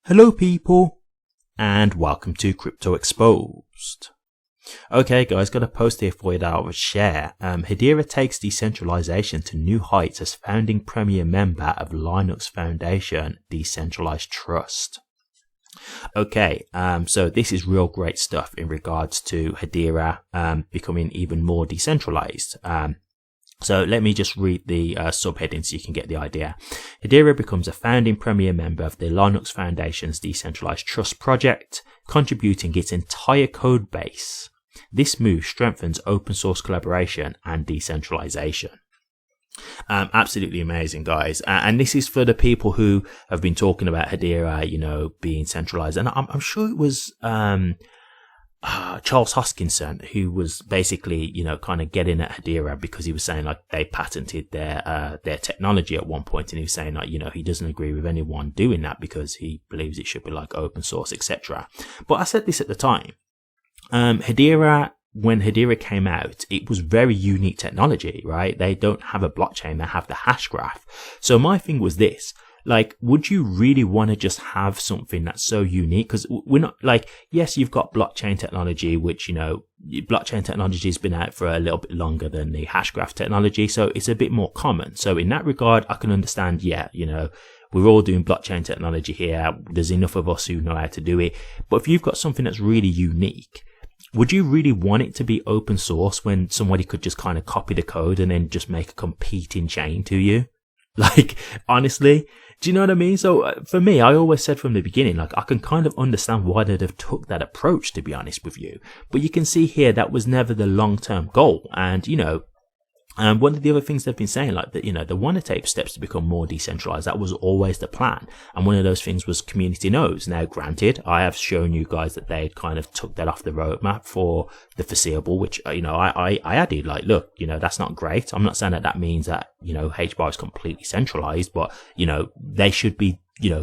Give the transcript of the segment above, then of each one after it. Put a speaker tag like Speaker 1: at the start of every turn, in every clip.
Speaker 1: Hello people, and welcome to Crypto Exposed. Okay guys, got a post here for you that I will share. Hedera takes decentralization to new heights as founding premier member of Linux Foundation Decentralized Trust. Okay, so this is real great stuff in regards to Hedera becoming even more decentralized. So let me just read the subheading so you can get the idea. Hedera becomes a founding premier member of the Linux Foundation's Decentralized Trust project, contributing its entire code base. This move strengthens open source collaboration and decentralization. Absolutely amazing, guys. And this is for the people who have been talking about Hedera, being centralized. And I'm sure it was Charles Hoskinson who was basically, kind of getting at Hedera because he was saying like they patented their technology at one point, and he was saying like, he doesn't agree with anyone doing that because he believes it should be like open source, etc. But I said this at the time. Hedera, when Hedera came out, it was very unique technology, right? They don't have a blockchain, they have the hashgraph. So my thing was this. Like, would you really want to just have something that's so unique? Because we're not like, yes, you've got blockchain technology, which, blockchain technology has been out for a little bit longer than the hashgraph technology. So it's a bit more common. So in that regard, I can understand, we're all doing blockchain technology here. There's enough of us who know how to do it. But if you've got something that's really unique, would you really want it to be open source when somebody could just kind of copy the code and then just make a competing chain to you? Like, honestly, do you know what I mean? So for me, I always said from the beginning, like, I can kind of understand why they'd have took that approach, to be honest with you. But you can see here that was never the long-term goal. And, one of the other things they've been saying, like that, they want to take steps to become more decentralized. That was always the plan. And one of those things was community nodes. Now, granted, I have shown you guys that they kind of took that off the roadmap for the foreseeable, which, I added like, look, that's not great. I'm not saying that means that, HBAR is completely centralized, but, they should be,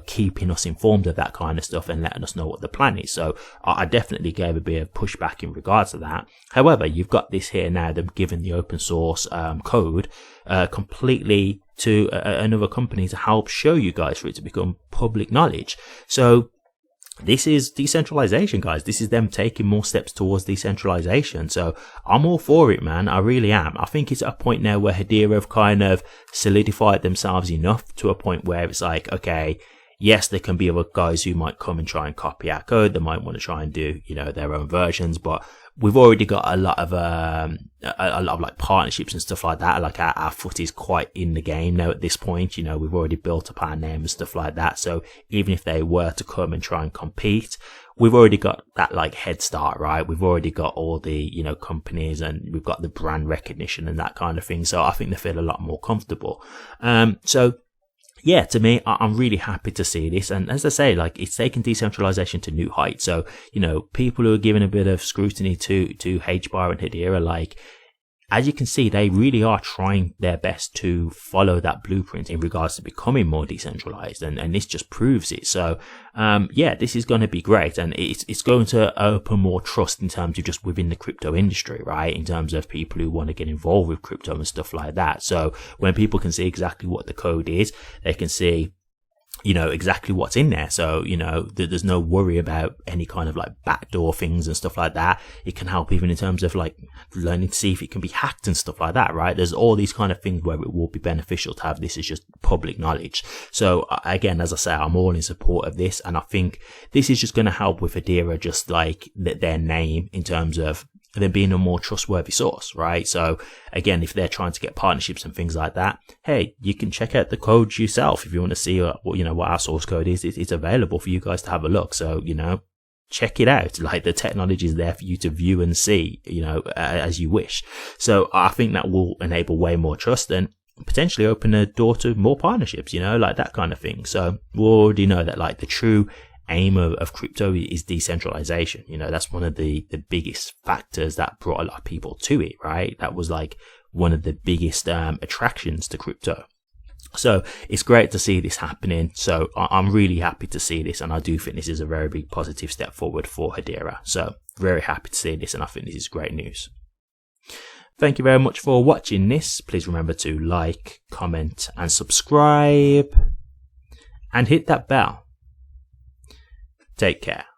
Speaker 1: keeping us informed of that kind of stuff and letting us know what the plan is. So I definitely gave a bit of pushback in regards to that. However, you've got this here now, them giving the open source code completely to another company to help show you guys for it to become public knowledge. So this is decentralization, guys. This is them taking more steps towards decentralization. So I'm all for it, man. I really am. I think it's at a point now where Hedera have kind of solidified themselves enough to a point where it's like, okay, yes, there can be other guys who might come and try and copy our code. They might want to try and do, their own versions, but we've already got a lot of like partnerships and stuff like that. Like our foot is quite in the game now at this point. We've already built up our name and stuff like that. So even if they were to come and try and compete, we've already got that like head start, right? We've already got all the, companies, and we've got the brand recognition and that kind of thing. So I think they feel a lot more comfortable. Yeah, to me, I'm really happy to see this. And as I say, like, it's taken decentralization to new heights. So, people who are giving a bit of scrutiny to HBAR and Hedera, like, as you can see, they really are trying their best to follow that blueprint in regards to becoming more decentralized. And this just proves it. So, yeah, this is going to be great. And it's going to open more trust in terms of just within the crypto industry, right? In terms of people who want to get involved with crypto and stuff like that. So when people can see exactly what the code is, they can see, exactly what's in there. So, there's no worry about any kind of like backdoor things and stuff like that. It can help even in terms of like learning to see if it can be hacked and stuff like that, right? There's all these kind of things where it will be beneficial to have this as just public knowledge. So again, as I say, I'm all in support of this. And I think this is just going to help with Hedera, just like their name in terms of them being a more trustworthy source, right? So again, if they're trying to get partnerships and things like that, hey, you can check out the code yourself if you want to see what our source code is. It's available for you guys to have a look. So check it out. Like, the technology is there for you to view and see, as you wish. So I think that will enable way more trust and potentially open a door to more partnerships, like that kind of thing. So we already know that like the true aim of crypto is decentralization. That's one of the biggest factors that brought a lot of people to it, right? That was like one of the biggest attractions to crypto. So it's great to see this happening. So I'm really happy to see this, and I do think this is a very big positive step forward for Hedera. So very happy to see this, and I think this is great news. Thank you very much for watching this. Please remember to like, comment and subscribe, and hit that bell. Take care.